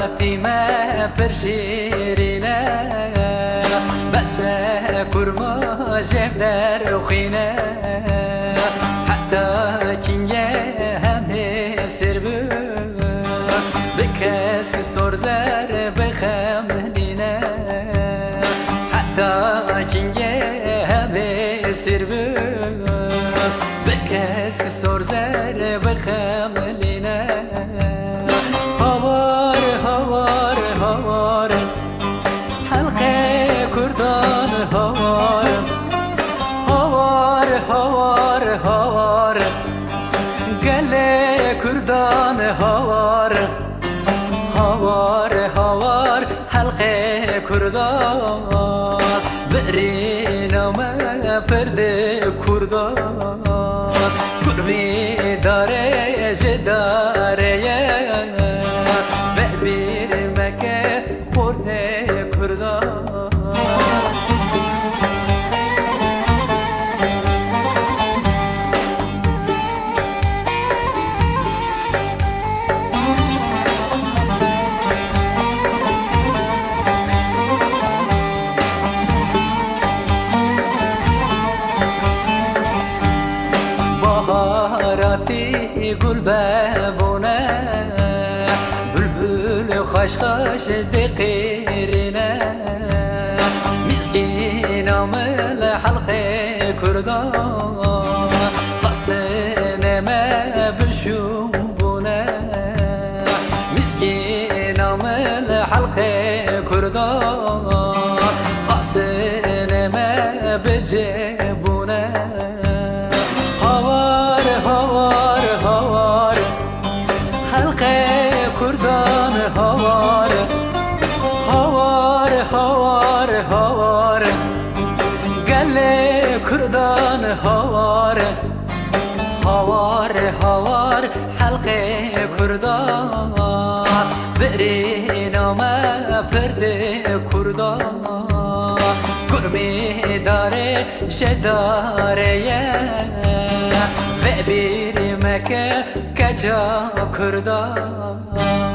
باراتی ما پر شیرینه بس کرما جبلر خینه حتی کنگه همه سر بو بکس که سرزر بخم نینه حتی کنگه همه سر بو بکس که سرزر بخم نینه هوار هوار هوار حلقه کردان هوار هوار هوار هوار گله کردان هوار هوار هوار حلقه کردان برینامه پرده کردان کرمی داره جداره ببیر مکه خورده کردان بهاراتی گل ببونه بلبل خوش خوش دقیرینه مسکین عمل حلقه کردان قصد نمه بشون بونه مسکین عمل حلقه کردان قصد نمه بجبونه هوار هوار هوار حلقه کردان هوار هوار هوار هوار گله کردان هوار هوار هوار حلقه کردان برینامه پرده کردان کرمی داره شداره و بیر مکه کجا کردان